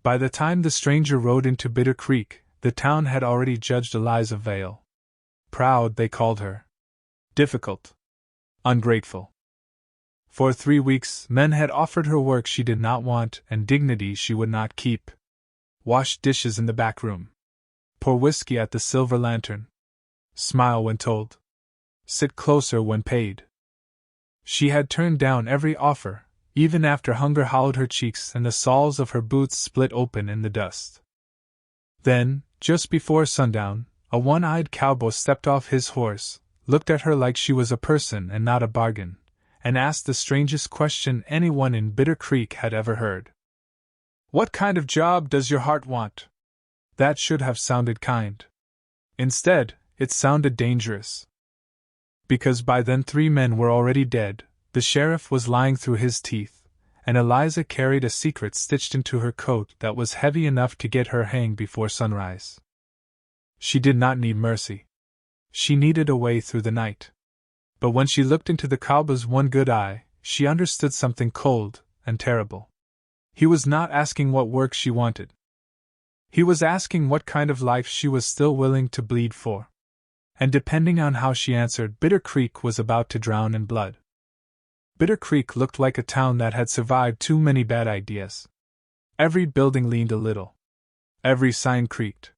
By the time the stranger rode into Bitter Creek, the town had already judged Eliza Vale. Proud, they called her. Difficult. Ungrateful. For 3 weeks, men had offered her work she did not want and dignity she would not keep. Wash dishes in the back room. Pour whiskey at the Silver Lantern. Smile when told. Sit closer when paid. She had turned down every offer, even after hunger hollowed her cheeks and the soles of her boots split open in the dust. Then, just before sundown, a one-eyed cowboy stepped off his horse, looked at her like she was a person and not a bargain, and asked the strangest question anyone in Bitter Creek had ever heard. "What kind of job does your heart want?" That should have sounded kind. Instead, it sounded dangerous. Because by then 3 men were already dead, the sheriff was lying through his teeth, and Eliza carried a secret stitched into her coat that was heavy enough to get her hanged before sunrise. She did not need mercy. She needed a way through the night. But when she looked into the cowboy's one good eye, she understood something cold and terrible. He was not asking what work she wanted. He was asking what kind of life she was still willing to bleed for. And depending on how she answered, Bitter Creek was about to drown in blood. Bitter Creek looked like a town that had survived too many bad ideas. Every building leaned a little. Every sign creaked.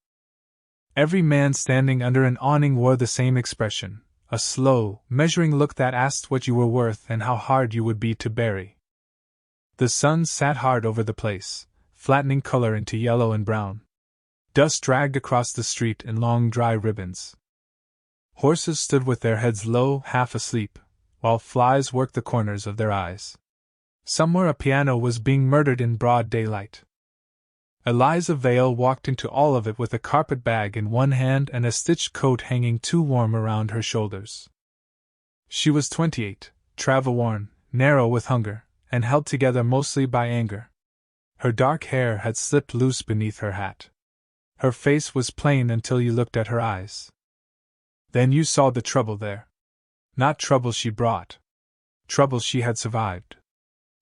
Every man standing under an awning wore the same expression, a slow, measuring look that asked what you were worth and how hard you would be to bury. The sun sat hard over the place, flattening color into yellow and brown. Dust dragged across the street in long dry ribbons. Horses stood with their heads low, half asleep, while flies worked the corners of their eyes. Somewhere a piano was being murdered in broad daylight. Eliza Vale walked into all of it with a carpet bag in one hand and a stitched coat hanging too warm around her shoulders. She was 28, travel-worn, narrow with hunger, and held together mostly by anger. Her dark hair had slipped loose beneath her hat. Her face was plain until you looked at her eyes. Then you saw the trouble there. Not trouble she brought. Trouble she had survived.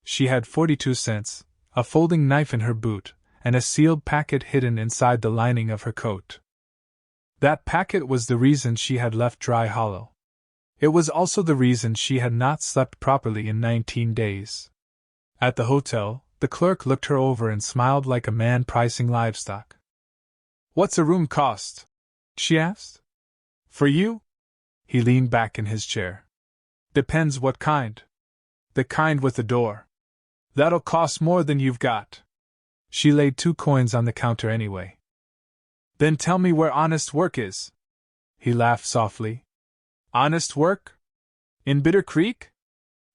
She had 42 cents, a folding knife in her boot, and a sealed packet hidden inside the lining of her coat. That packet was the reason she had left Dry Hollow. It was also the reason she had not slept properly in 19 days. At the hotel, the clerk looked her over and smiled like a man pricing livestock. "What's a room cost?" she asked. "For you?" He leaned back in his chair. "Depends what kind. The kind with a door. That'll cost more than you've got." She laid 2 coins on the counter anyway. "Then tell me where honest work is." He laughed softly. "Honest work? In Bitter Creek?"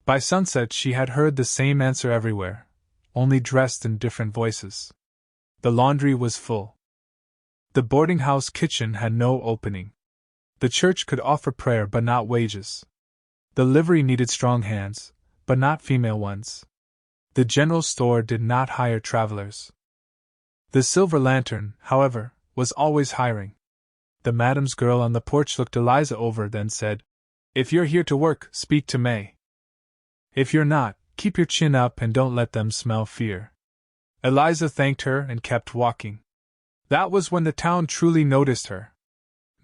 By sunset she had heard the same answer everywhere, only dressed in different voices. The laundry was full. The boarding-house kitchen had no opening. The church could offer prayer but not wages. The livery needed strong hands, but not female ones. The general store did not hire travelers. The Silver Lantern, however, was always hiring. The madam's girl on the porch looked Eliza over, then said, "If you're here to work, speak to May. If you're not, keep your chin up and don't let them smell fear." Eliza thanked her and kept walking. That was when the town truly noticed her.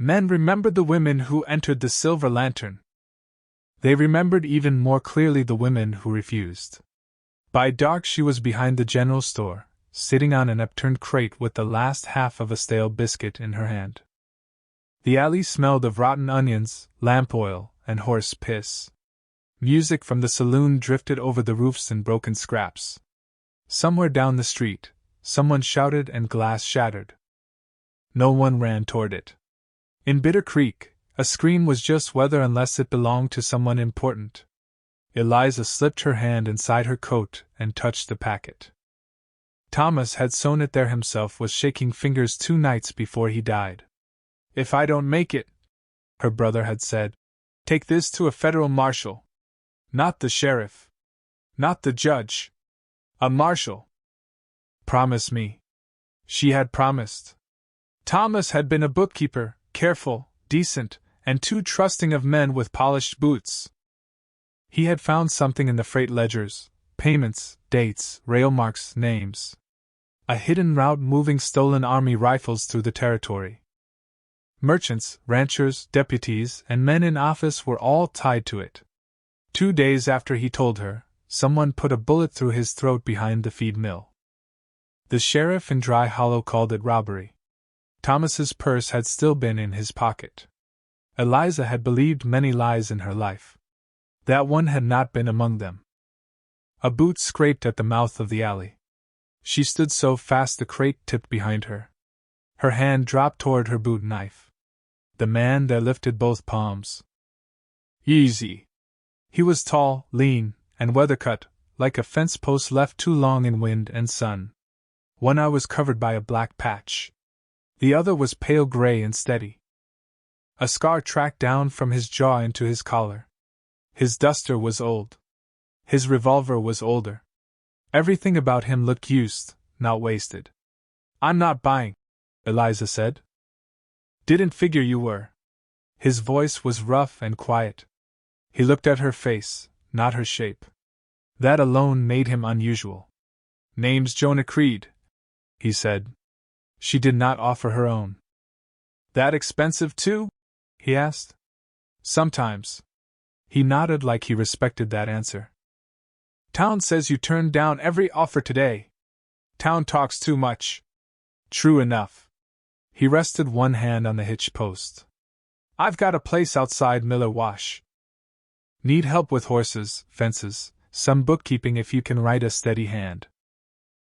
Men remembered the women who entered the Silver Lantern. They remembered even more clearly the women who refused. By dark she was behind the general store, sitting on an upturned crate with the last half of a stale biscuit in her hand. The alley smelled of rotten onions, lamp oil, and horse piss. Music from the saloon drifted over the roofs in broken scraps. Somewhere down the street, someone shouted and glass shattered. No one ran toward it. In Bitter Creek, a scream was just weather unless it belonged to someone important. Eliza slipped her hand inside her coat and touched the packet. Thomas had sewn it there himself, was shaking fingers 2 nights before he died. "If I don't make it," her brother had said, "take this to a federal marshal. Not the sheriff. Not the judge. A marshal. Promise me." She had promised. Thomas had been a bookkeeper, careful, decent, and too trusting of men with polished boots. He had found something in the freight ledgers, payments, dates, rail marks, names. A hidden route moving stolen army rifles through the territory. Merchants, ranchers, deputies, and men in office were all tied to it. 2 days after he told her, someone put a bullet through his throat behind the feed mill. The sheriff in Dry Hollow called it robbery. Thomas's purse had still been in his pocket. Eliza had believed many lies in her life. That one had not been among them. A boot scraped at the mouth of the alley. She stood so fast the crate tipped behind her. Her hand dropped toward her boot knife. The man there lifted both palms. Easy. He was tall, lean, and weather-cut, like a fence post left too long in wind and sun. One eye was covered by a black patch. The other was pale gray and steady. A scar tracked down from his jaw into his collar. His duster was old. His revolver was older. Everything about him looked used, not wasted. "I'm not buying," Eliza said. "Didn't figure you were." His voice was rough and quiet. He looked at her face, not her shape. That alone made him unusual. "Name's Jonah Creed," he said. She did not offer her own. "That expensive too?" he asked. "Sometimes." He nodded like he respected that answer. "Town says you turned down every offer today. Town talks too much." "True enough." He rested one hand on the hitch post. "I've got a place outside Miller Wash. Need help with horses, fences, some bookkeeping if you can write a steady hand.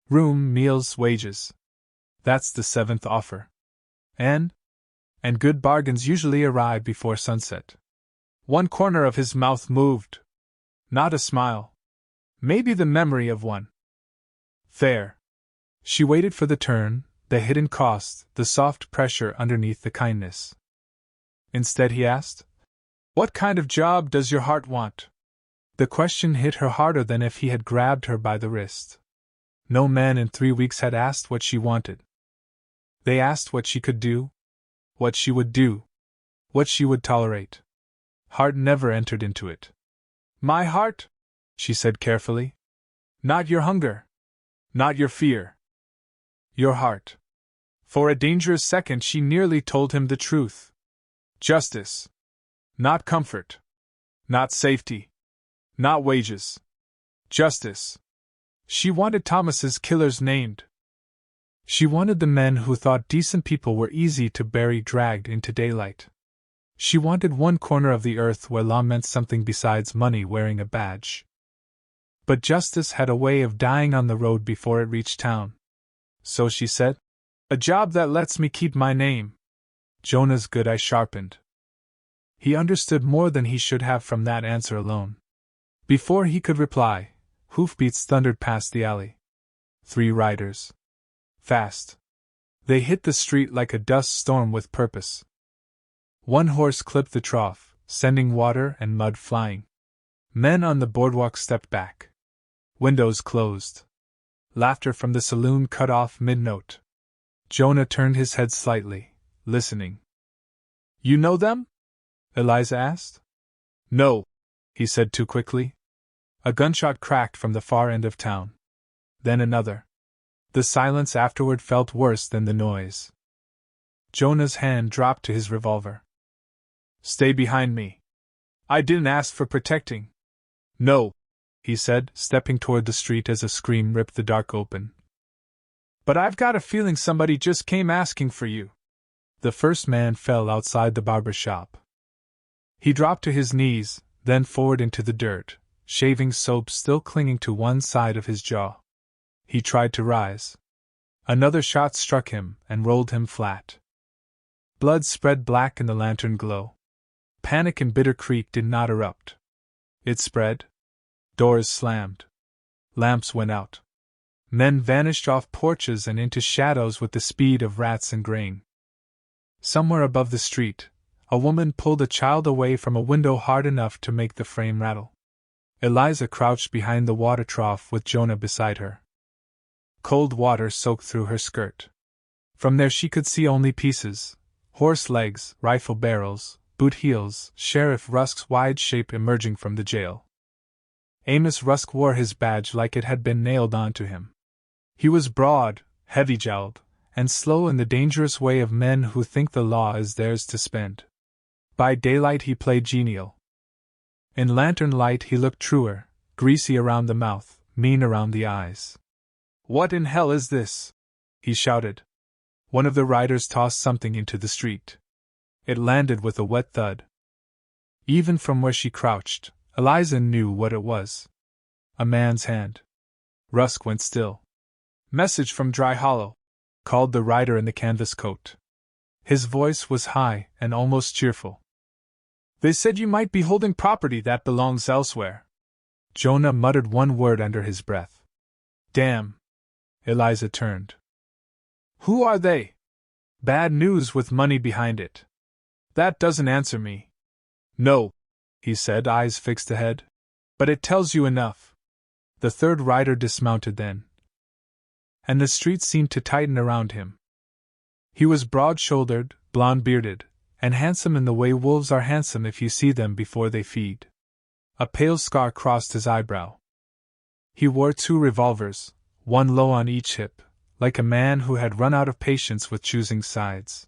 Room, meals, wages. That's the 7th offer. And good bargains usually arrive before sunset." One corner of his mouth moved. Not a smile. Maybe the memory of one. "Fair." She waited for the turn, the hidden cost, the soft pressure underneath the kindness. Instead he asked, "What kind of job does your heart want?" The question hit her harder than if he had grabbed her by the wrist. No man in 3 weeks had asked what she wanted. They asked what she could do, what she would do, what she would tolerate. Heart never entered into it. "My heart," she said carefully. "Not your hunger. Not your fear. Your heart." For a dangerous second she nearly told him the truth. Justice. Not comfort. Not safety. Not wages. Justice. She wanted Thomas's killers named. She wanted the men who thought decent people were easy to bury dragged into daylight. She wanted one corner of the earth where law meant something besides money wearing a badge. But justice had a way of dying on the road before it reached town. So she said, "A job that lets me keep my name." Jonah's good eye sharpened. He understood more than he should have from that answer alone. Before he could reply, hoofbeats thundered past the alley. 3 riders. Fast. They hit the street like a dust storm with purpose. One horse clipped the trough, sending water and mud flying. Men on the boardwalk stepped back. Windows closed. Laughter from the saloon cut off mid-note. Jonah turned his head slightly, listening. "You know them?" Eliza asked. "No," he said too quickly. A gunshot cracked from the far end of town. Then another. The silence afterward felt worse than the noise. Jonah's hand dropped to his revolver. "Stay behind me. I didn't ask for protecting." "No," he said, stepping toward the street as a scream ripped the dark open. "But I've got a feeling somebody just came asking for you." The first man fell outside the barber shop. He dropped to his knees, then forward into the dirt, shaving soap still clinging to one side of his jaw. He tried to rise. Another shot struck him and rolled him flat. Blood spread black in the lantern glow. Panic in Bitter Creek did not erupt. It spread. Doors slammed. Lamps went out. Men vanished off porches and into shadows with the speed of rats in grain. Somewhere above the street, a woman pulled a child away from a window hard enough to make the frame rattle. Eliza crouched behind the water trough with Jonah beside her. Cold water soaked through her skirt. From there she could see only pieces: horse legs, rifle barrels, boot heels, Sheriff Rusk's wide shape emerging from the jail. Amos Rusk wore his badge like it had been nailed onto him. He was broad, heavy-jowled, and slow in the dangerous way of men who think the law is theirs to spend. By daylight he played genial. In lantern light he looked truer, greasy around the mouth, mean around the eyes. "What in hell is this?" he shouted. One of the riders tossed something into the street. It landed with a wet thud. Even from where she crouched, Eliza knew what it was. A man's hand. Rusk went still. "Message from Dry Hollow," called the rider in the canvas coat. His voice was high and almost cheerful. "They said you might be holding property that belongs elsewhere." Jonah muttered one word under his breath. "Damn." Eliza turned. "Who are they?" "Bad news with money behind it." "That doesn't answer me." "No," he said, eyes fixed ahead. "But it tells you enough." The third rider dismounted then, and the street seemed to tighten around him. He was broad-shouldered, blond-bearded, and handsome in the way wolves are handsome if you see them before they feed. A pale scar crossed his eyebrow. He wore 2 revolvers, one low on each hip, like a man who had run out of patience with choosing sides.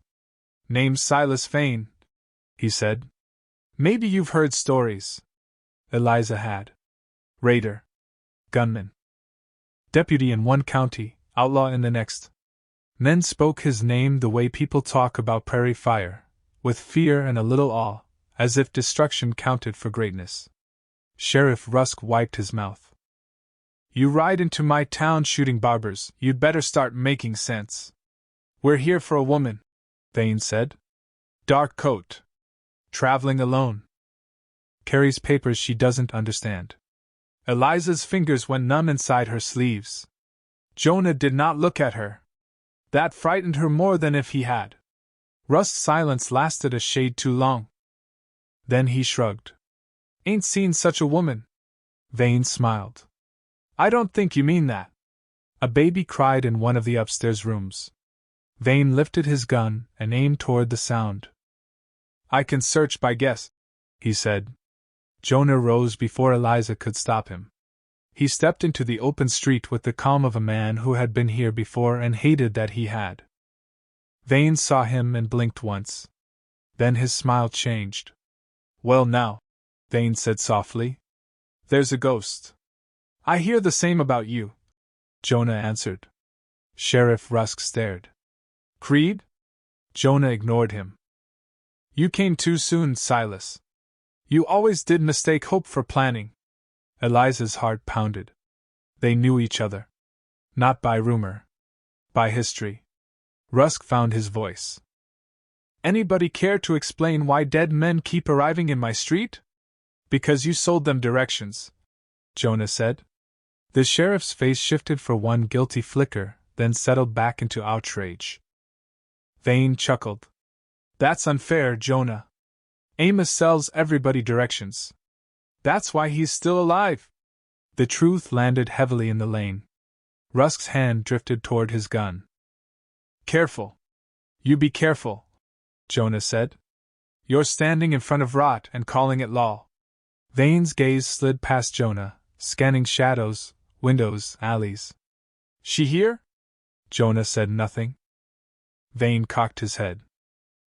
"Name's Silas Vane," he said. "Maybe you've heard stories." Eliza had. Raider. Gunman. Deputy in one county, outlaw in the next. Men spoke his name the way people talk about prairie fire, with fear and a little awe, as if destruction counted for greatness. Sheriff Rusk wiped his mouth. "You ride into my town shooting barbers, you'd better start making sense." "We're here for a woman," Vane said. "Dark coat. Traveling alone. Carries papers she doesn't understand." Eliza's fingers went numb inside her sleeves. Jonah did not look at her. That frightened her more than if he had. Rusk's silence lasted a shade too long. Then he shrugged. "Ain't seen such a woman." Vane smiled. "I don't think you mean that." A baby cried in one of the upstairs rooms. Vane lifted his gun and aimed toward the sound. "I can search by guess," he said. Jonah rose before Eliza could stop him. He stepped into the open street with the calm of a man who had been here before and hated that he had. Vane saw him and blinked once. Then his smile changed. "Well now," Vane said softly. "There's a ghost." "I hear the same about you," Jonah answered. Sheriff Rusk stared. "Creed?" Jonah ignored him. "You came too soon, Silas. You always did mistake hope for planning." Eliza's heart pounded. They knew each other. Not by rumor. By history. Rusk found his voice. "Anybody care to explain why dead men keep arriving in my street?" "Because you sold them directions," Jonah said. The sheriff's face shifted for one guilty flicker, then settled back into outrage. Vane chuckled. "That's unfair, Jonah. Amos sells everybody directions. That's why he's still alive." The truth landed heavily in the lane. Rusk's hand drifted toward his gun. "Careful. You be careful," Jonah said. "You're standing in front of rot and calling it law." Vane's gaze slid past Jonah, scanning shadows, windows, alleys. "She here?" Jonah said nothing. Vane cocked his head.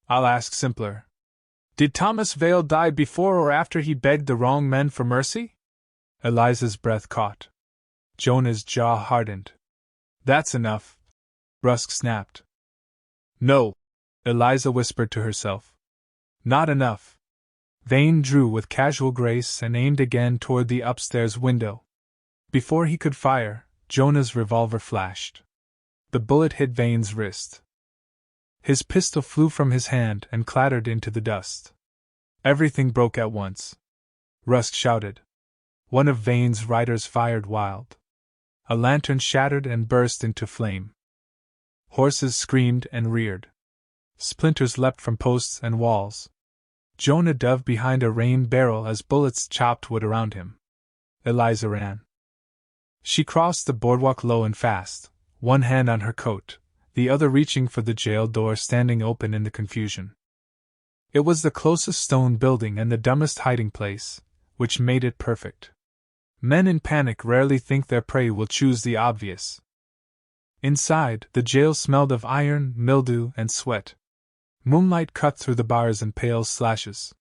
"I'll ask simpler. Did Thomas Vale die before or after he begged the wrong men for mercy?" Eliza's breath caught. Jonah's jaw hardened. "That's enough," Rusk snapped. "No," Eliza whispered to herself. "Not enough." Vane drew with casual grace and aimed again toward the upstairs window. Before he could fire, Jonah's revolver flashed. The bullet hit Vane's wrist. His pistol flew from his hand and clattered into the dust. Everything broke at once. Rusk shouted. One of Vane's riders fired wild. A lantern shattered and burst into flame. Horses screamed and reared. Splinters leapt from posts and walls. Jonah dove behind a rain barrel as bullets chopped wood around him. Eliza ran. She crossed the boardwalk low and fast, one hand on her coat, the other reaching for the jail door standing open in the confusion. It was the closest stone building and the dumbest hiding place, which made it perfect. Men in panic rarely think their prey will choose the obvious. Inside, the jail smelled of iron, mildew, and sweat. Moonlight cut through the bars in pale slashes.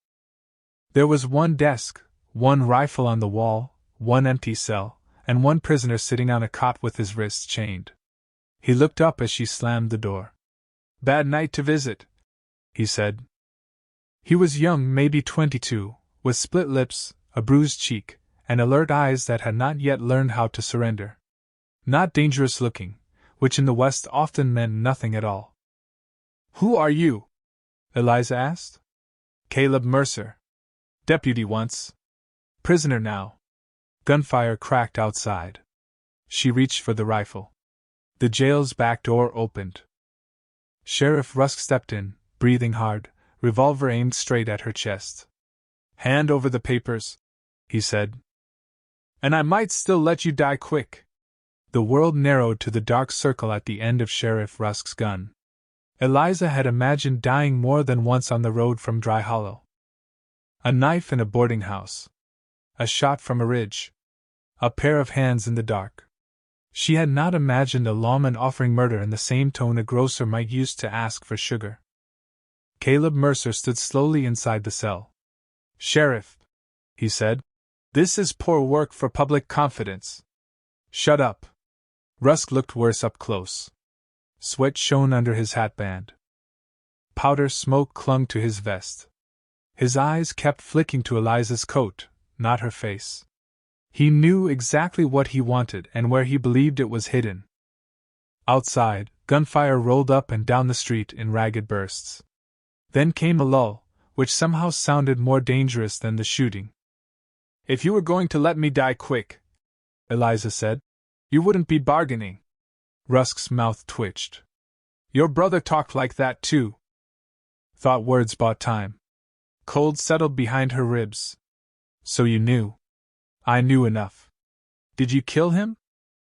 There was one desk, one rifle on the wall, one empty cell, and one prisoner sitting on a cot with his wrists chained. He looked up as she slammed the door. "Bad night to visit," he said. He was young, maybe 22, with split lips, a bruised cheek, and alert eyes that had not yet learned how to surrender. Not dangerous looking, which in the West often meant nothing at all. "Who are you?" Eliza asked. "Caleb Mercer. Deputy once. Prisoner now." Gunfire cracked outside. She reached for the rifle. The jail's back door opened. Sheriff Rusk stepped in, breathing hard, revolver aimed straight at her chest. "Hand over the papers," he said. "And I might still let you die quick." The world narrowed to the dark circle at the end of Sheriff Rusk's gun. Eliza had imagined dying more than once on the road from Dry Hollow. A knife in a boarding house. A shot from a ridge. A pair of hands in the dark. She had not imagined a lawman offering murder in the same tone a grocer might use to ask for sugar. Caleb Mercer stood slowly inside the cell. "Sheriff," he said, "this is poor work for public confidence." "Shut up." Rusk looked worse up close. Sweat shone under his hatband. Powder smoke clung to his vest. His eyes kept flicking to Eliza's coat, not her face. He knew exactly what he wanted and where he believed it was hidden. Outside, gunfire rolled up and down the street in ragged bursts. Then came a lull, which somehow sounded more dangerous than the shooting. "If you were going to let me die quick," Eliza said, "you wouldn't be bargaining." Rusk's mouth twitched. "Your brother talked like that too." Thought words bought time. Cold settled behind her ribs. "So you knew." "I knew enough." "Did you kill him?"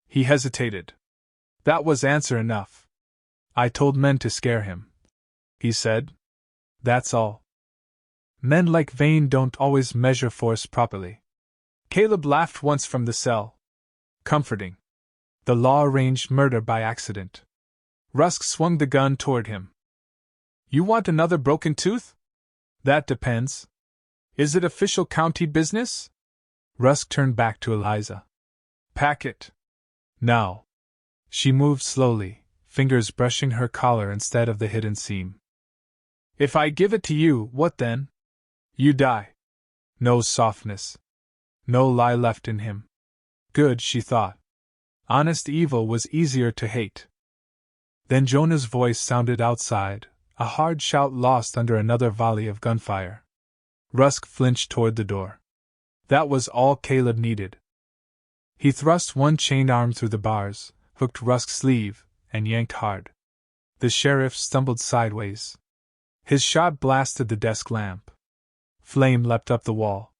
He hesitated. "That was answer enough." "I told men to scare him," he said. "That's all." Men like Vane don't always measure force properly. Caleb laughed once from the cell. Comforting. The law arranged murder by accident. Rusk swung the gun toward him. "You want another broken tooth?" "That depends. Is it official county business?" Rusk turned back to Eliza. "Pack it. Now." She moved slowly, fingers brushing her collar instead of the hidden seam. "If I give it to you, what then?" "You die." No softness. No lie left in him. Good, she thought. Honest evil was easier to hate. Then Jonah's voice sounded outside, a hard shout lost under another volley of gunfire. Rusk flinched toward the door. That was all Caleb needed. He thrust one chained arm through the bars, hooked Rusk's sleeve, and yanked hard. The sheriff stumbled sideways. His shot blasted the desk lamp. Flame leapt up the wall.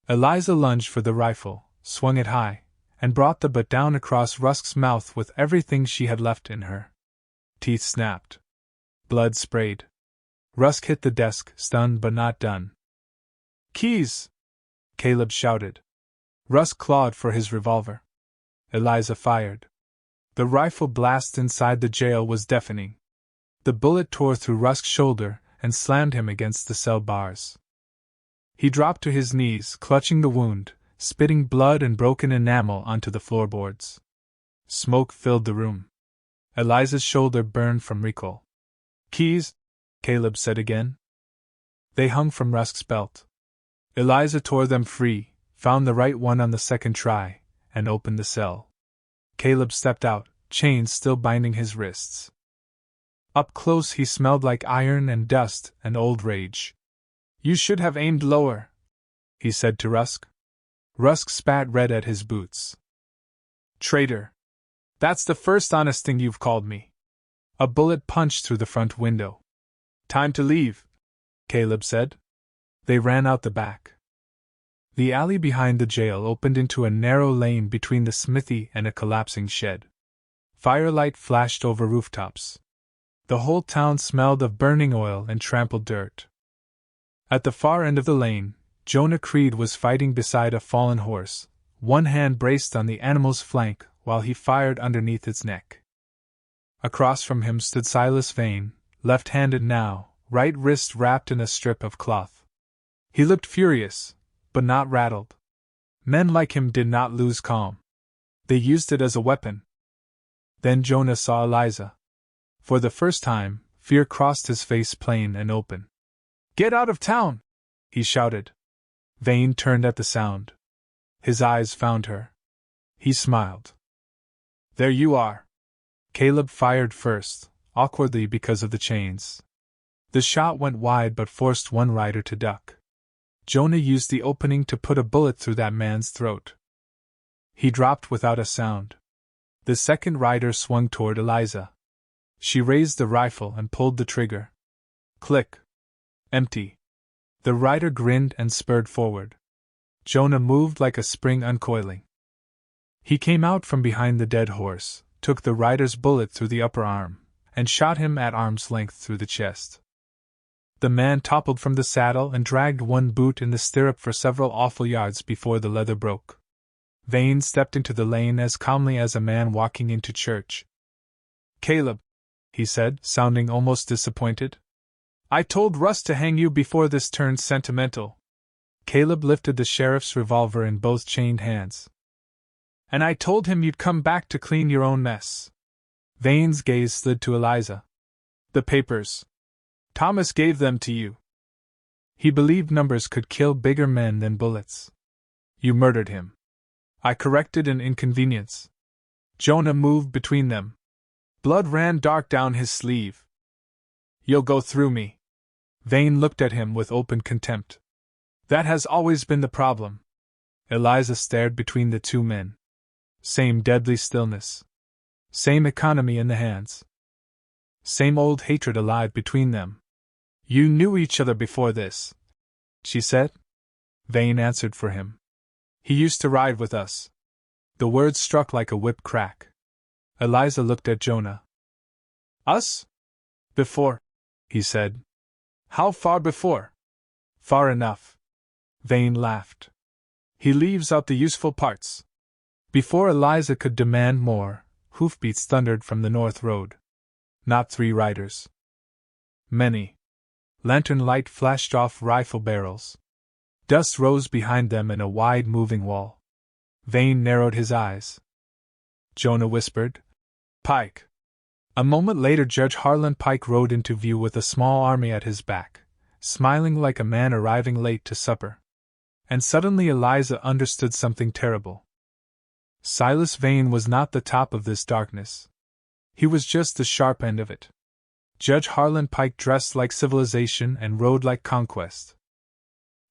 Eliza lunged for the rifle, swung it high, and brought the butt down across Rusk's mouth with everything she had left in her. Teeth snapped. Blood sprayed. Rusk hit the desk, stunned but not done. "Keys!" Caleb shouted. Rusk clawed for his revolver. Eliza fired. The rifle blast inside the jail was deafening. The bullet tore through Rusk's shoulder and slammed him against the cell bars. He dropped to his knees, clutching the wound, spitting blood and broken enamel onto the floorboards. Smoke filled the room. Eliza's shoulder burned from recoil. "Keys?" Caleb said again. They hung from Rusk's belt. Eliza tore them free, found the right one on the second try, and opened the cell. Caleb stepped out, chains still binding his wrists. Up close he smelled like iron and dust and old rage. "You should have aimed lower," he said to Rusk. Rusk spat red at his boots. "Traitor. That's the first honest thing you've called me." A bullet punched through the front window. "Time to leave," Caleb said. They ran out the back. The alley behind the jail opened into a narrow lane between the smithy and a collapsing shed. Firelight flashed over rooftops. The whole town smelled of burning oil and trampled dirt. At the far end of the lane, Jonah Creed was fighting beside a fallen horse, one hand braced on the animal's flank while he fired underneath its neck. Across from him stood Silas Vane, left-handed now, right wrist wrapped in a strip of cloth. He looked furious, but not rattled. Men like him did not lose calm. They used it as a weapon. Then Jonah saw Eliza. For the first time, fear crossed his face plain and open. "Get out of town!" he shouted. Vane turned at the sound. His eyes found her. He smiled. "There you are." Caleb fired first, awkwardly because of the chains. The shot went wide but forced one rider to duck. Jonah used the opening to put a bullet through that man's throat. He dropped without a sound. The second rider swung toward Eliza. She raised the rifle and pulled the trigger. Click. Empty. The rider grinned and spurred forward. Jonah moved like a spring uncoiling. He came out from behind the dead horse, took the rider's bullet through the upper arm, and shot him at arm's length through the chest. The man toppled from the saddle and dragged one boot in the stirrup for several awful yards before the leather broke. Vane stepped into the lane as calmly as a man walking into church. "Caleb," he said, sounding almost disappointed. "I told Russ to hang you before this turned sentimental." Caleb lifted the sheriff's revolver in both chained hands. "And I told him you'd come back to clean your own mess." Vane's gaze slid to Eliza. "The papers. Thomas gave them to you. He believed numbers could kill bigger men than bullets. You murdered him. I corrected an inconvenience." Jonah moved between them. Blood ran dark down his sleeve. "You'll go through me." Vane looked at him with open contempt. "That has always been the problem." Eliza stared between the two men. Same deadly stillness. Same economy in the hands. Same old hatred allied between them. "You knew each other before this," she said. Vane answered for him. "He used to ride with us." The words struck like a whip crack. Eliza looked at Jonah. "Us? Before?" he said. "How far before?" "Far enough." Vane laughed. "He leaves out the useful parts." Before Eliza could demand more, hoofbeats thundered from the north road. Not 3 riders. Many. Lantern light flashed off rifle barrels. Dust rose behind them in a wide moving wall. Vane narrowed his eyes. Jonah whispered, "Pike." A moment later Judge Harlan Pike rode into view with a small army at his back, smiling like a man arriving late to supper. And suddenly Eliza understood something terrible. Silas Vane was not the top of this darkness. He was just the sharp end of it. Judge Harlan Pike dressed like civilization and rode like conquest.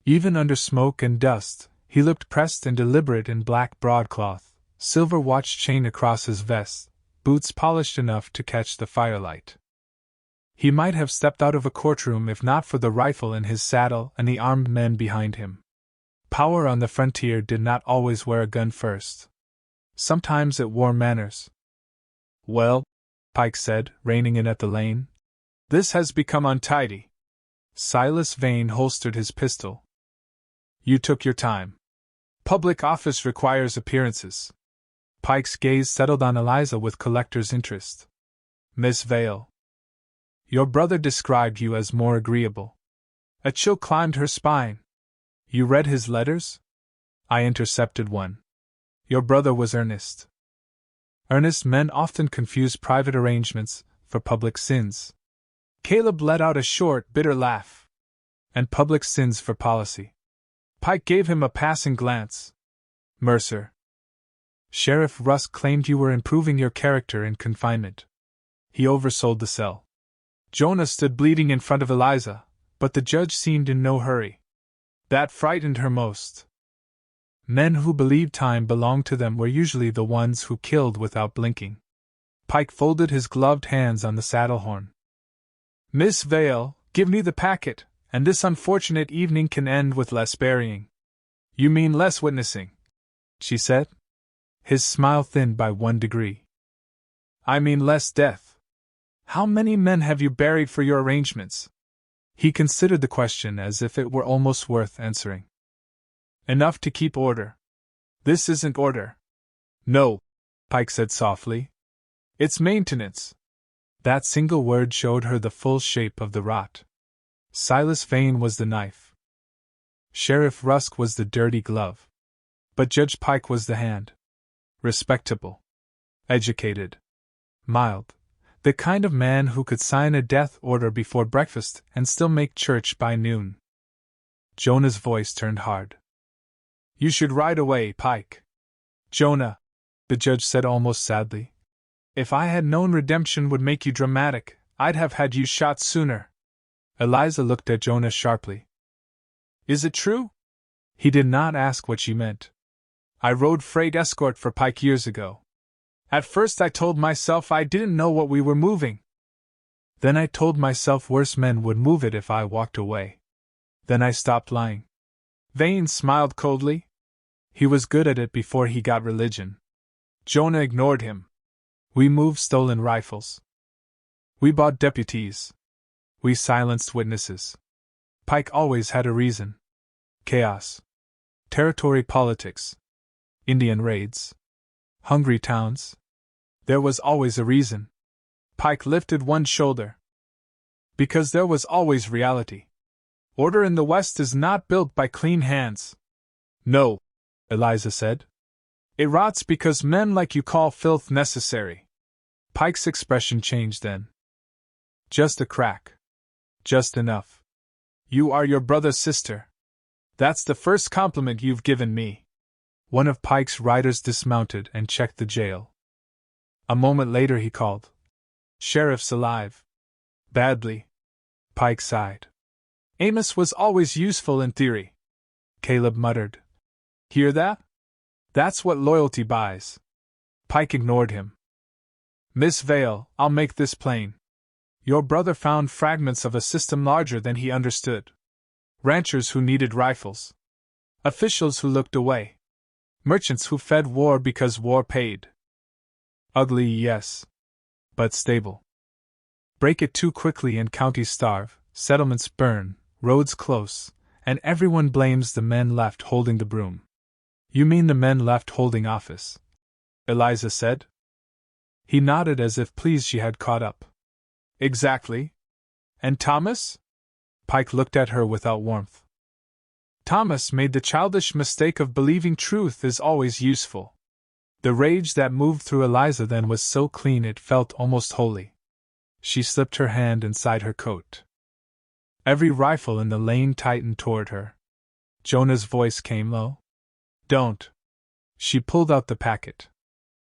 Even under smoke and dust, he looked pressed and deliberate in black broadcloth, silver watch chain across his vest, boots polished enough to catch the firelight. He might have stepped out of a courtroom if not for the rifle in his saddle and the armed men behind him. Power on the frontier did not always wear a gun first. Sometimes it wore manners. "Well," Pike said, reining in at the lane, "this has become untidy." Silas Vane holstered his pistol. "You took your time. Public office requires appearances." Pike's gaze settled on Eliza with collector's interest. "Miss Vale. Your brother described you as more agreeable." A chill climbed her spine. "You read his letters?" "I intercepted one. Your brother was earnest." Earnest men often confuse private arrangements for public sins. Caleb let out a short, bitter laugh. "And public sins for policy." Pike gave him a passing glance. "Mercer. Sheriff Russ claimed you were improving your character in confinement. He oversold the cell." Jonah stood bleeding in front of Eliza, but the judge seemed in no hurry. That frightened her most. Men who believed time belonged to them were usually the ones who killed without blinking. Pike folded his gloved hands on the saddle horn. "Miss Vale, give me the packet, and this unfortunate evening can end with less burying." "You mean less witnessing," she said. His smile thinned by 1 degree. "I mean less death. How many men have you buried for your arrangements?" He considered the question as if it were almost worth answering. "Enough to keep order." "This isn't order." "No," Pike said softly. "It's maintenance." That single word showed her the full shape of the rot. Silas Vane was the knife. Sheriff Rusk was the dirty glove. But Judge Pike was the hand. Respectable. Educated. Mild. The kind of man who could sign a death order before breakfast and still make church by noon. Jonah's voice turned hard. You should ride away, Pike. Jonah, the judge said almost sadly. If I had known redemption would make you dramatic, I'd have had you shot sooner. Eliza looked at Jonah sharply. Is it true? He did not ask what she meant. I rode freight escort for Pike years ago. At first I told myself I didn't know what we were moving. Then I told myself worse men would move it if I walked away. Then I stopped lying. Vane smiled coldly. He was good at it before he got religion. Jonah ignored him. We moved stolen rifles. We bought deputies. We silenced witnesses. Pike always had a reason. Chaos. Territory politics. Indian raids. Hungry towns. There was always a reason. Pike lifted one shoulder. Because there was always reality. Order in the West is not built by clean hands. No, Eliza said. It rots because men like you call filth necessary. Pike's expression changed then. Just a crack. Just enough. You are your brother's sister. That's the first compliment you've given me. One of Pike's riders dismounted and checked the jail. A moment later he called. Sheriff's alive. Badly. Pike sighed. Amos was always useful in theory. Caleb muttered. Hear that? That's what loyalty buys. Pike ignored him. Miss Vale, I'll make this plain. Your brother found fragments of a system larger than he understood. Ranchers who needed rifles. Officials who looked away. Merchants who fed war because war paid. Ugly, yes. But stable. Break it too quickly and counties starve, settlements burn, roads close, and everyone blames the men left holding the broom. You mean the men left holding office? Eliza said. He nodded as if pleased she had caught up. Exactly. And Thomas? Pike looked at her without warmth. Thomas made the childish mistake of believing truth is always useful. The rage that moved through Eliza then was so clean it felt almost holy. She slipped her hand inside her coat. Every rifle in the lane tightened toward her. Jonah's voice came low. Don't. She pulled out the packet.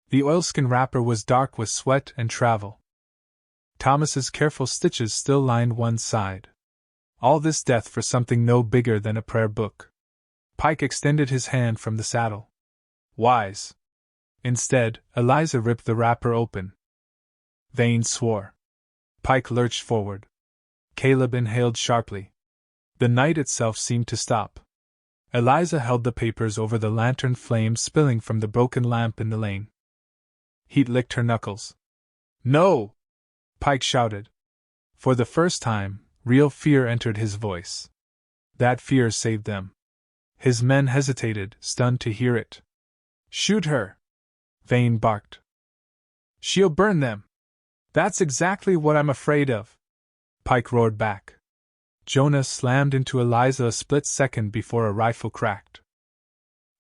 The oilskin wrapper was dark with sweat and travel. Thomas's careful stitches still lined one side. All this death for something no bigger than a prayer book. Pike extended his hand from the saddle. Wise. Instead, Eliza ripped the wrapper open. Vane swore. Pike lurched forward. Caleb inhaled sharply. The night itself seemed to stop. Eliza held the papers over the lantern flame spilling from the broken lamp in the lane. Heat licked her knuckles. No! Pike shouted. For the first time, real fear entered his voice. That fear saved them. His men hesitated, stunned to hear it. Shoot her! Vane barked. She'll burn them! That's exactly what I'm afraid of! Pike roared back. Jonah slammed into Eliza a split second before a rifle cracked.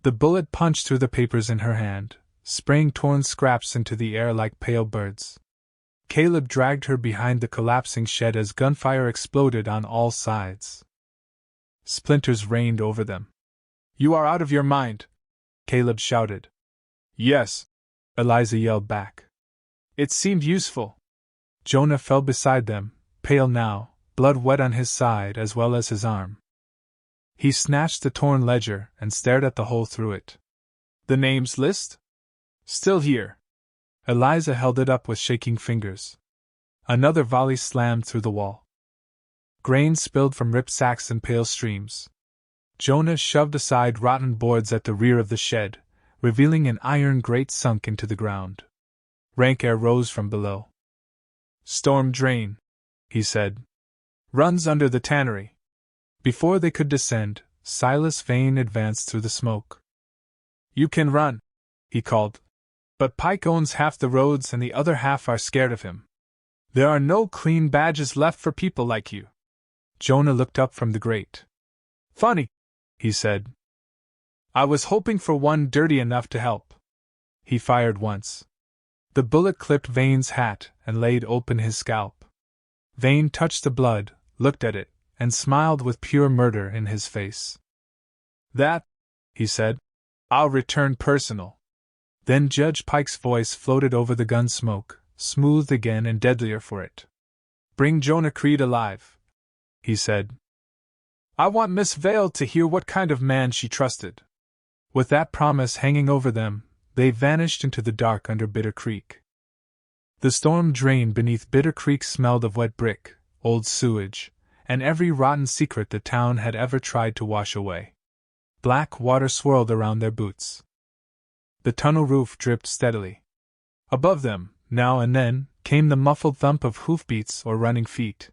The bullet punched through the papers in her hand, spraying torn scraps into the air like pale birds. Caleb dragged her behind the collapsing shed as gunfire exploded on all sides. Splinters rained over them. You are out of your mind! Caleb shouted. Yes, Eliza yelled back. It seemed useful. Jonah fell beside them, pale now, blood wet on his side as well as his arm. He snatched the torn ledger and stared at the hole through it. The names list? Still here. Eliza held it up with shaking fingers. Another volley slammed through the wall. Grain spilled from ripped sacks in pale streams. Jonah shoved aside rotten boards at the rear of the shed, revealing an iron grate sunk into the ground. Rank air rose from below. Storm drain, he said. Runs under the tannery. Before they could descend, Silas Vane advanced through the smoke. You can run, he called. But Pike owns half the roads and the other half are scared of him. There are no clean badges left for people like you. Jonah looked up from the grate. Funny, he said. I was hoping for one dirty enough to help. He fired once. The bullet clipped Vane's hat and laid open his scalp. Vane touched the blood, looked at it, and smiled with pure murder in his face. That, he said, I'll return personal. Then Judge Pike's voice floated over the gun smoke, smoothed again and deadlier for it. Bring Jonah Creed alive, he said. I want Miss Vale to hear what kind of man she trusted. With that promise hanging over them, they vanished into the dark under Bitter Creek. The storm drain beneath Bitter Creek smelled of wet brick, old sewage, and every rotten secret the town had ever tried to wash away. Black water swirled around their boots. The tunnel roof dripped steadily. Above them, now and then, came the muffled thump of hoofbeats or running feet.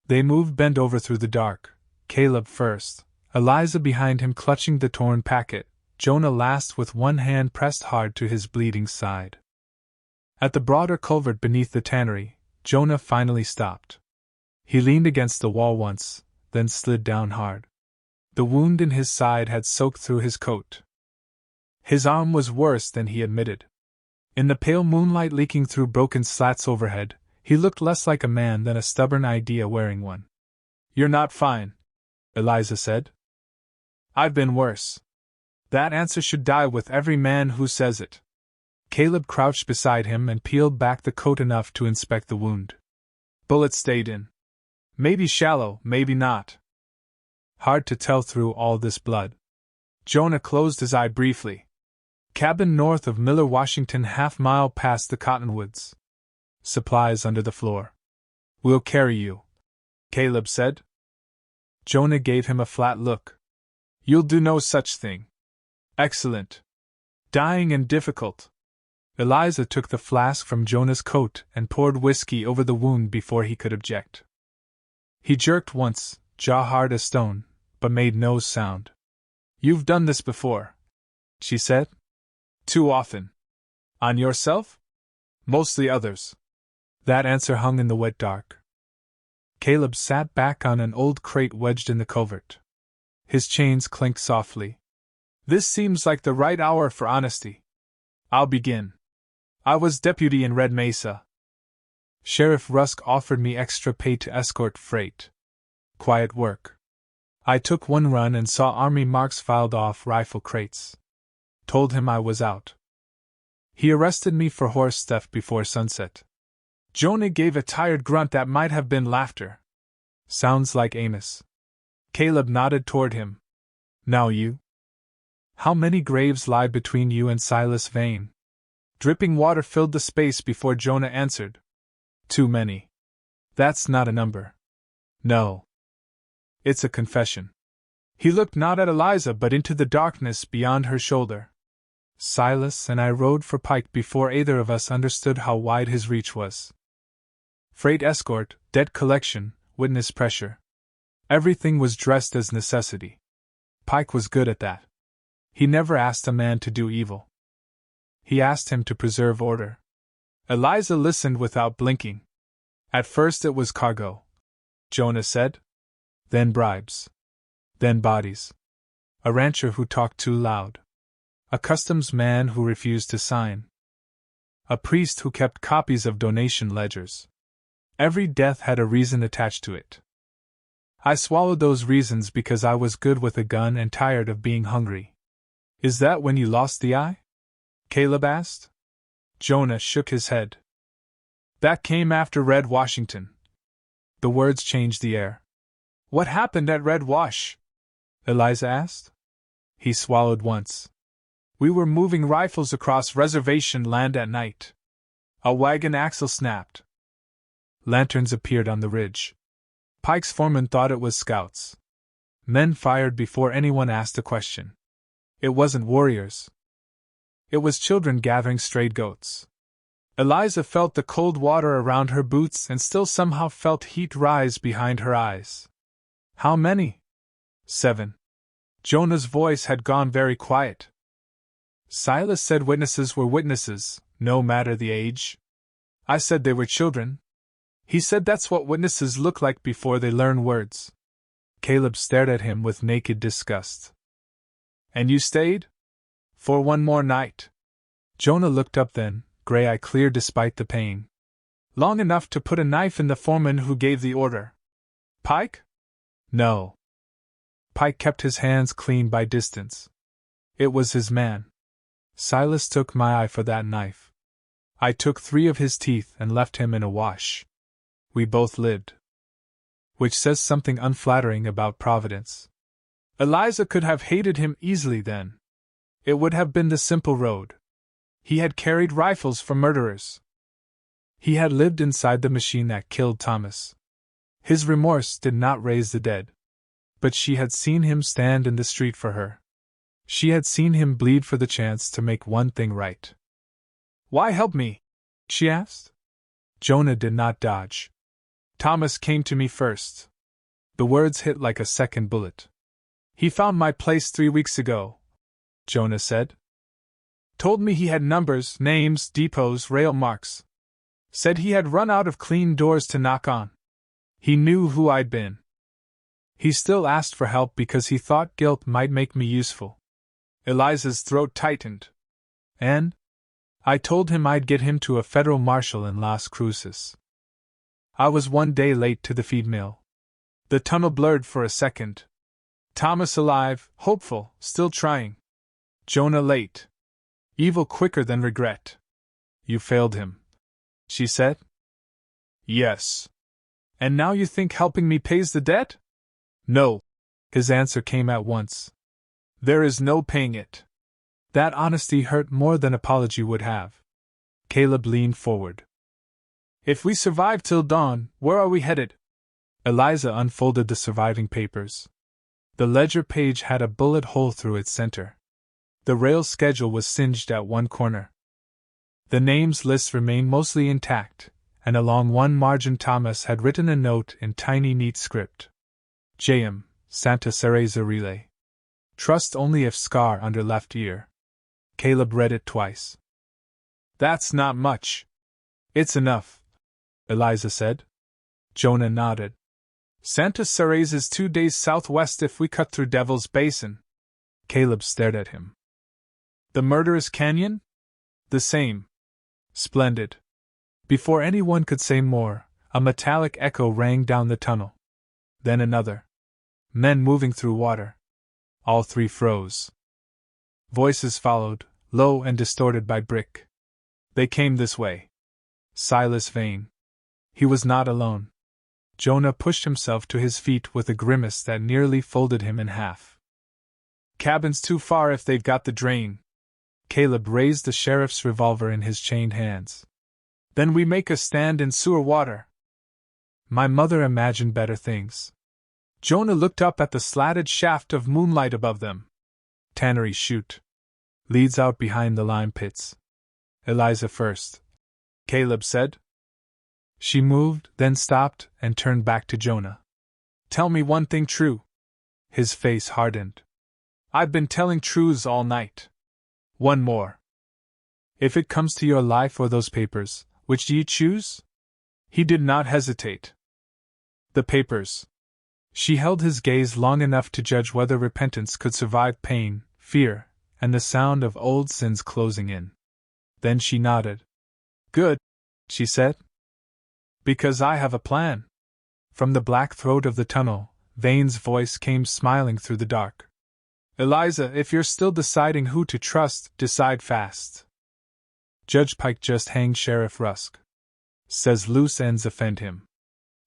They moved bent over through the dark, Caleb first, Eliza behind him clutching the torn packet, Jonah last with one hand pressed hard to his bleeding side. At the broader culvert beneath the tannery, Jonah finally stopped. He leaned against the wall once, then slid down hard. The wound in his side had soaked through his coat. His arm was worse than he admitted. In the pale moonlight leaking through broken slats overhead, he looked less like a man than a stubborn idea wearing one. You're not fine, Eliza said. I've been worse. That answer should die with every man who says it. Caleb crouched beside him and peeled back the coat enough to inspect the wound. Bullet stayed in. Maybe shallow, maybe not. Hard to tell through all this blood. Jonah closed his eye briefly. Cabin north of Miller, Washington, half-mile past the cottonwoods. Supplies under the floor. We'll carry you, Caleb said. Jonah gave him a flat look. You'll do no such thing. Excellent. Dying and difficult. Eliza took the flask from Jonah's coat and poured whiskey over the wound before he could object. He jerked once, jaw hard as stone, but made no sound. You've done this before, she said. Too often. On yourself? Mostly others. That answer hung in the wet dark. Caleb sat back on an old crate wedged in the culvert. His chains clinked softly. This seems like the right hour for honesty. I'll begin. I was deputy in Red Mesa. Sheriff Rusk offered me extra pay to escort freight. Quiet work. I took one run and saw army marks filed off rifle crates. Told him I was out. He arrested me for horse theft before sunset. Jonah gave a tired grunt that might have been laughter. Sounds like Amos. Caleb nodded toward him. Now you? How many graves lie between you and Silas Vane? Dripping water filled the space before Jonah answered. Too many. That's not a number. No. It's a confession. He looked not at Eliza but into the darkness beyond her shoulder. Silas and I rode for Pike before either of us understood how wide his reach was. Freight escort, debt collection, witness pressure. Everything was dressed as necessity. Pike was good at that. He never asked a man to do evil. He asked him to preserve order. Eliza listened without blinking. At first it was cargo, Jonah said. Then bribes. Then bodies. A rancher who talked too loud. A customs man who refused to sign. A priest who kept copies of donation ledgers. Every death had a reason attached to it. I swallowed those reasons because I was good with a gun and tired of being hungry. Is that when you lost the eye? Caleb asked. Jonah shook his head. That came after Red Washington. The words changed the air. What happened at Red Wash? Eliza asked. He swallowed once. We were moving rifles across reservation land at night. A wagon axle snapped. Lanterns appeared on the ridge. Pike's foreman thought it was scouts. Men fired before anyone asked a question. It wasn't warriors. It was children gathering strayed goats. Eliza felt the cold water around her boots and still somehow felt heat rise behind her eyes. How many? 7. Jonah's voice had gone very quiet. Silas said witnesses were witnesses, no matter the age. I said they were children, He said that's what witnesses look like before they learn words. Caleb stared at him with naked disgust. And you stayed? For one more night. Jonah looked up then, gray eye clear despite the pain. Long enough to put a knife in the foreman who gave the order. Pike? No. Pike kept his hands clean by distance. It was his man. Silas took my eye for that knife. I took 3 of his teeth and left him in a wash. We both lived. Which says something unflattering about Providence. Eliza could have hated him easily then. It would have been the simple road. He had carried rifles for murderers. He had lived inside the machine that killed Thomas. His remorse did not raise the dead. But she had seen him stand in the street for her. She had seen him bleed for the chance to make one thing right. Why help me? She asked. Jonah did not dodge. Thomas came to me first. The words hit like a second bullet. He found my place 3 weeks ago, Jonah said. Told me he had numbers, names, depots, rail marks. Said he had run out of clean doors to knock on. He knew who I'd been. He still asked for help because he thought guilt might make me useful. Eliza's throat tightened. And? I told him I'd get him to a federal marshal in Las Cruces. I was 1 day late to the feed mill. The tunnel blurred for a second. Thomas alive, hopeful, still trying. Jonah late. Evil quicker than regret. You failed him, she said. Yes. And now you think helping me pays the debt? No. His answer came at once. There is no paying it. That honesty hurt more than apology would have. Caleb leaned forward. If we survive till dawn, where are we headed? Eliza unfolded the surviving papers. The ledger page had a bullet hole through its center. The rail schedule was singed at one corner. The names lists remained mostly intact, and along one margin Thomas had written a note in tiny neat script. J.M. Santa Teresa Relay. Trust only if scar under left ear. Caleb read it twice. That's not much. It's enough, Eliza said. Jonah nodded. Santa Teresa is 2 days southwest if we cut through Devil's Basin. Caleb stared at him. The Murderous Canyon? The same. Splendid. Before anyone could say more, a metallic echo rang down the tunnel. Then another. Men moving through water. All 3 froze. Voices followed, low and distorted by Brick. They came this way. Silas Vane. He was not alone. Jonah pushed himself to his feet with a grimace that nearly folded him in half. Cabin's too far if they've got the drain. Caleb raised the sheriff's revolver in his chained hands. Then we make a stand in sewer water. My mother imagined better things. Jonah looked up at the slatted shaft of moonlight above them. Tannery chute. Leads out behind the lime pits. Eliza first, Caleb said. She moved, then stopped, and turned back to Jonah. Tell me one thing true. His face hardened. I've been telling truths all night. One more. If it comes to your life or those papers, which do you choose? He did not hesitate. The papers. She held his gaze long enough to judge whether repentance could survive pain, fear, and the sound of old sins closing in. Then she nodded. Good, she said. Because I have a plan. From the black throat of the tunnel, Vane's voice came smiling through the dark. Eliza, if you're still deciding who to trust, decide fast. Judge Pike just hanged Sheriff Rusk. Says loose ends offend him.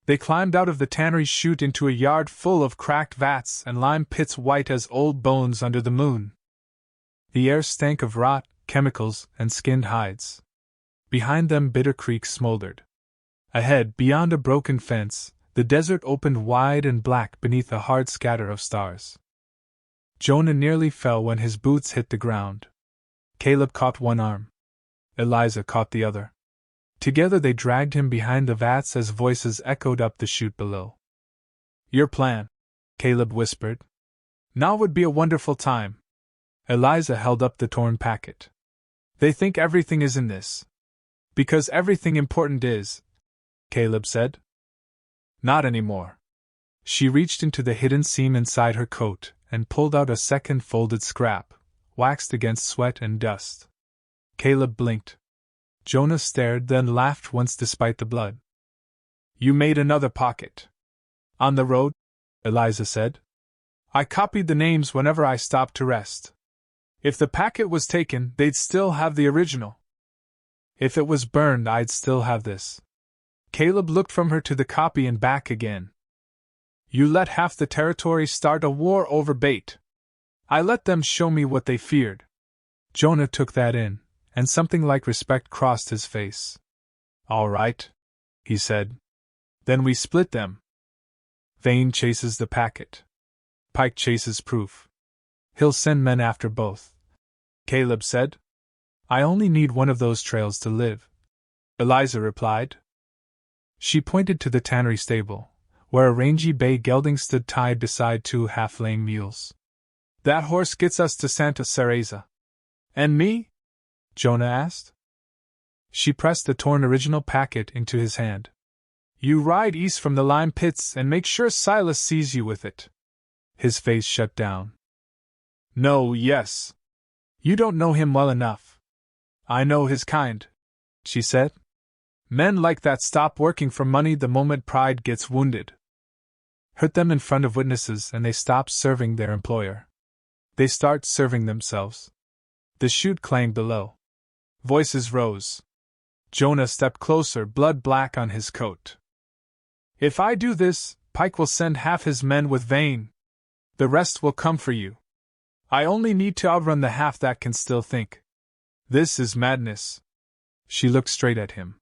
They climbed out of the tannery chute into a yard full of cracked vats and lime pits white as old bones under the moon. The air stank of rot, chemicals, and skinned hides. Behind them Bitter Creek smoldered. Ahead, beyond a broken fence, the desert opened wide and black beneath a hard scatter of stars. Jonah nearly fell when his boots hit the ground. Caleb caught one arm. Eliza caught the other. Together they dragged him behind the vats as voices echoed up the chute below. Your plan, Caleb whispered. Now would be a wonderful time. Eliza held up the torn packet. They think everything is in this. Because everything important is. Caleb said. Not anymore. She reached into the hidden seam inside her coat and pulled out a second folded scrap, waxed against sweat and dust. Caleb blinked. Jonah stared, then laughed once despite the blood. You made another pocket. On the road, Eliza said. I copied the names whenever I stopped to rest. If the packet was taken, they'd still have the original. If it was burned, I'd still have this. Caleb looked from her to the copy and back again. You let half the territory start a war over bait. I let them show me what they feared. Jonah took that in, and something like respect crossed his face. All right, he said. Then we split them. Vane chases the packet. Pike chases proof. He'll send men after both. Caleb said. I only need one of those trails to live. Eliza replied. She pointed to the tannery stable, where a rangy bay gelding stood tied beside two half-lame mules. That horse gets us to Santa Teresa. And me? Jonah asked. She pressed the torn original packet into his hand. You ride east from the lime pits and make sure Silas sees you with it. His face shut down. No, yes. You don't know him well enough. I know his kind, she said. Men like that stop working for money the moment pride gets wounded. Hurt them in front of witnesses and they stop serving their employer. They start serving themselves. The chute clanged below. Voices rose. Jonah stepped closer, blood black on his coat. If I do this, Pike will send half his men with Vane. The rest will come for you. I only need to outrun the half that can still think. This is madness. She looked straight at him.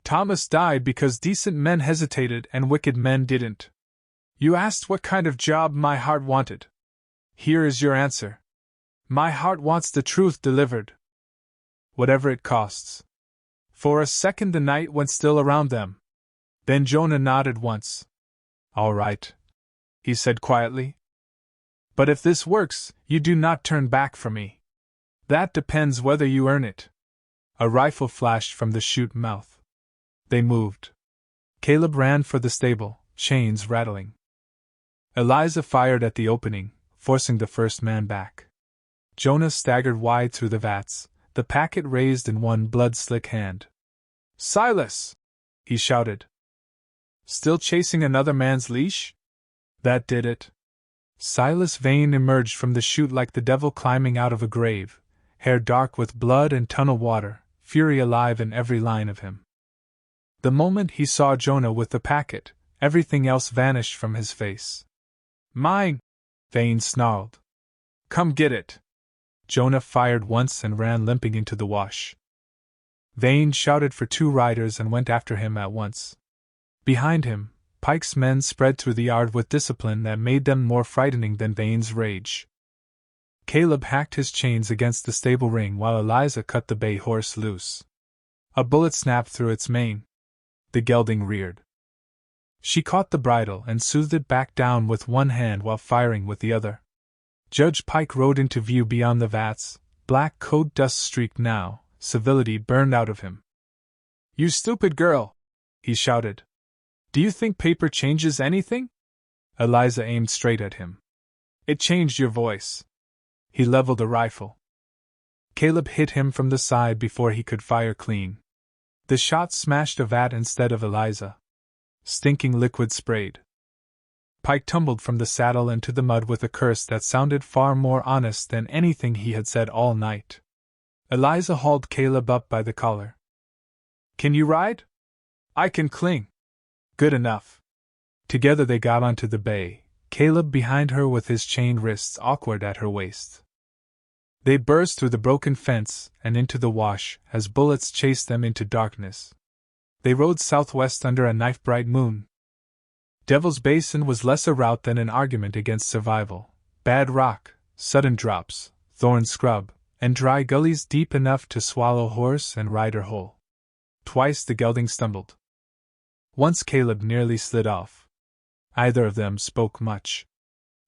Thomas died because decent men hesitated and wicked men didn't. You asked what kind of job my heart wanted. Here is your answer. My heart wants the truth delivered. Whatever it costs. For a second the night went still around them. Then Jonah nodded once. All right, he said quietly. But if this works, you do not turn back from me. That depends whether you earn it. A rifle flashed from the chute mouth. They moved. Caleb ran for the stable, chains rattling. Eliza fired at the opening, forcing the first man back. Jonah staggered wide through the vats, the packet raised in one blood-slick hand. Silas! He shouted. Still chasing another man's leash? That did it. Silas Vane emerged from the chute like the devil climbing out of a grave, hair dark with blood and tunnel water, fury alive in every line of him. The moment he saw Jonah with the packet, everything else vanished from his face. Mine! Vane snarled. Come get it! Jonah fired once and ran limping into the wash. Vane shouted for two riders and went after him at once. Behind him, Pike's men spread through the yard with discipline that made them more frightening than Vane's rage. Caleb hacked his chains against the stable ring while Eliza cut the bay horse loose. A bullet snapped through its mane. The gelding reared. She caught the bridle and soothed it back down with one hand while firing with the other. Judge Pike rode into view beyond the vats, black coat dust streaked now, civility burned out of him. You stupid girl! He shouted. Do you think paper changes anything? Eliza aimed straight at him. It changed your voice. He leveled a rifle. Caleb hit him from the side before he could fire clean. The shot smashed a vat instead of Eliza. Stinking liquid sprayed. Pike tumbled from the saddle into the mud with a curse that sounded far more honest than anything he had said all night. Eliza hauled Caleb up by the collar. Can you ride? I can cling. Good enough. Together they got onto the bay, Caleb behind her with his chained wrists awkward at her waist. They burst through the broken fence and into the wash as bullets chased them into darkness. They rode southwest under a knife-bright moon. Devil's Basin was less a route than an argument against survival. Bad rock, sudden drops, thorn scrub, and dry gullies deep enough to swallow horse and rider whole. Twice the gelding stumbled. Once Caleb nearly slid off. Either of them spoke much.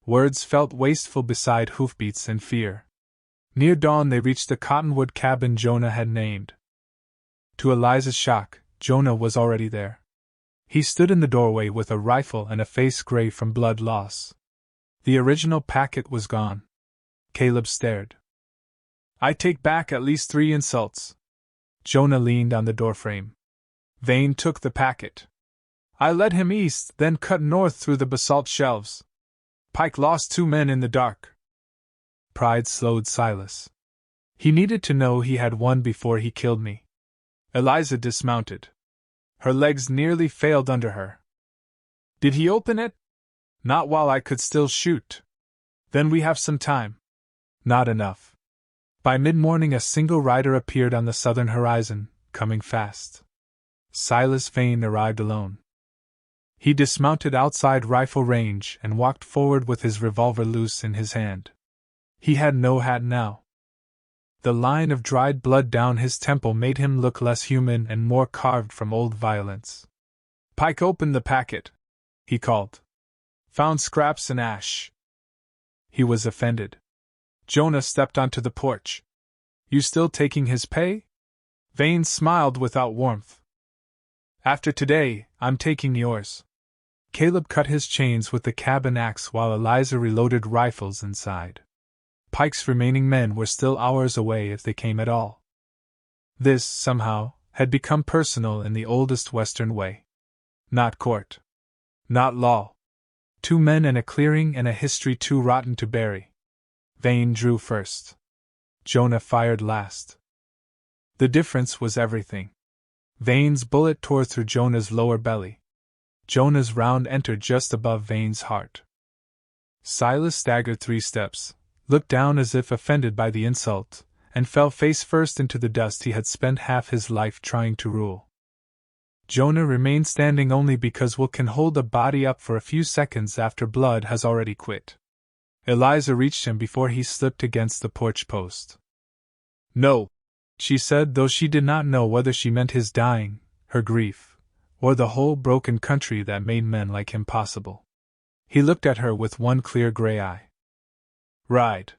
Words felt wasteful beside hoofbeats and fear. Near dawn they reached the cottonwood cabin Jonah had named. To Eliza's shock, Jonah was already there. He stood in the doorway with a rifle and a face gray from blood loss. The original packet was gone. Caleb stared. I take back at least 3 insults. Jonah leaned on the doorframe. Vane took the packet. I led him east, then cut north through the basalt shelves. Pike lost 2 men in the dark. Pride slowed Silas. He needed to know he had won before he killed me. Eliza dismounted. Her legs nearly failed under her. Did he open it? Not while I could still shoot. Then we have some time. Not enough. By mid-morning a single rider appeared on the southern horizon, coming fast. Silas Vane arrived alone. He dismounted outside rifle range and walked forward with his revolver loose in his hand. He had no hat now. The line of dried blood down his temple made him look less human and more carved from old violence. Pike opened the packet, he called. Found scraps and ash. He was offended. Jonah stepped onto the porch. You still taking his pay? Vane smiled without warmth. After today, I'm taking yours. Caleb cut his chains with the cabin axe while Eliza reloaded rifles inside. Pike's remaining men were still hours away if they came at all. This, somehow, had become personal in the oldest Western way. Not court. Not law. 2 men and a clearing and a history too rotten to bury. Vane drew first. Jonah fired last. The difference was everything. Vane's bullet tore through Jonah's lower belly. Jonah's round entered just above Vane's heart. Silas staggered 3 steps, looked down as if offended by the insult, and fell face first into the dust he had spent half his life trying to rule. Jonah remained standing only because Will can hold a body up for a few seconds after blood has already quit. Eliza reached him before he slipped against the porch post. No, she said, though she did not know whether she meant his dying, her grief, or the whole broken country that made men like him possible. He looked at her with one clear gray eye. Ride.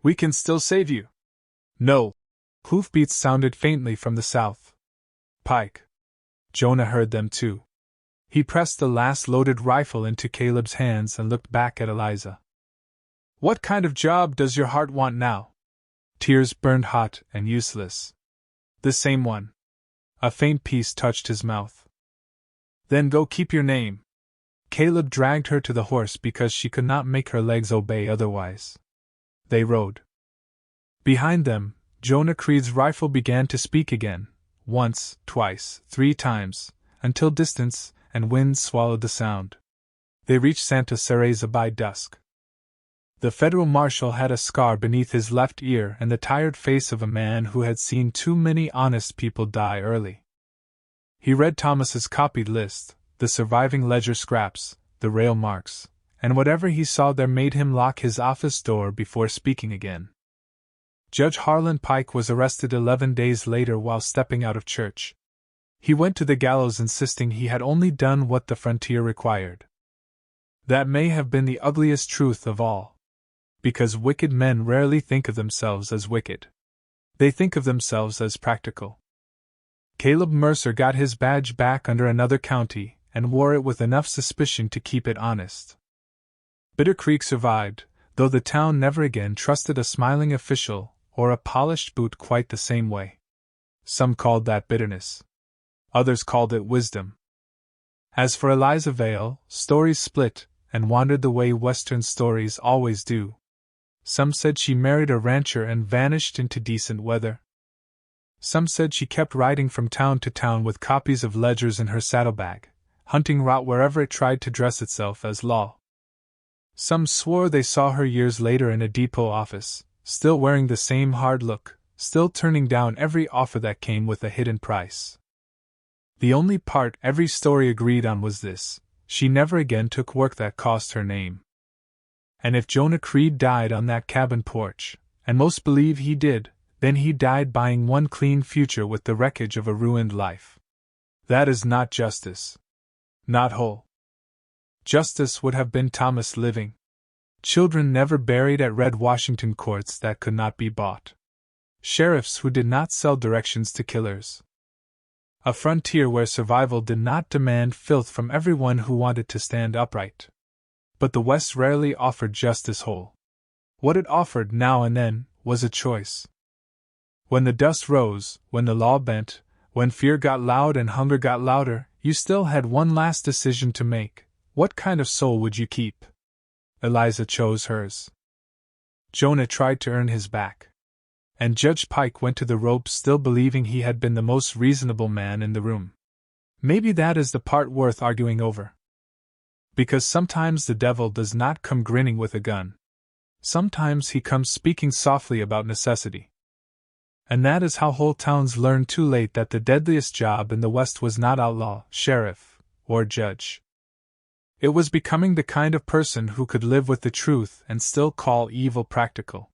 We can still save you. No. Hoofbeats sounded faintly from the south. Pike. Jonah heard them too. He pressed the last loaded rifle into Caleb's hands and looked back at Eliza. What kind of job does your heart want now? Tears burned hot and useless. The same one. A faint peace touched his mouth. Then go keep your name. Caleb dragged her to the horse because she could not make her legs obey otherwise. They rode. Behind them, Jonah Creed's rifle began to speak again, once, twice, 3 times, until distance and wind swallowed the sound. They reached Santa Cereza by dusk. The federal marshal had a scar beneath his left ear and the tired face of a man who had seen too many honest people die early. He read Thomas's copied list, the surviving ledger scraps, the rail marks, and whatever he saw there made him lock his office door before speaking again. Judge Harlan Pike was arrested 11 days later while stepping out of church. He went to the gallows insisting he had only done what the frontier required. That may have been the ugliest truth of all. Because wicked men rarely think of themselves as wicked. They think of themselves as practical. Caleb Mercer got his badge back under another county, and wore it with enough suspicion to keep it honest. Bitter Creek survived, though the town never again trusted a smiling official or a polished boot quite the same way. Some called that bitterness. Others called it wisdom. As for Eliza Vale, stories split and wandered the way Western stories always do. Some said she married a rancher and vanished into decent weather. Some said she kept riding from town to town with copies of ledgers in her saddlebag, hunting rot wherever it tried to dress itself as law. Some swore they saw her years later in a depot office, still wearing the same hard look, still turning down every offer that came with a hidden price. The only part every story agreed on was this: she never again took work that cost her name. And if Jonah Creed died on that cabin porch, and most believe he did, then he died buying one clean future with the wreckage of a ruined life. That is not justice. Not whole. Justice would have been Thomas living. Children never buried at red Washington courts that could not be bought. Sheriffs who did not sell directions to killers. A frontier where survival did not demand filth from everyone who wanted to stand upright. But the West rarely offered justice whole. What it offered now and then was a choice. When the dust rose, when the law bent, when fear got loud and hunger got louder, you still had one last decision to make. What kind of soul would you keep? Eliza chose hers. Jonah tried to earn his back. And Judge Pike went to the ropes still believing he had been the most reasonable man in the room. Maybe that is the part worth arguing over. Because sometimes the devil does not come grinning with a gun. Sometimes he comes speaking softly about necessity. And that is how whole towns learned too late that the deadliest job in the West was not outlaw, sheriff, or judge. It was becoming the kind of person who could live with the truth and still call evil practical.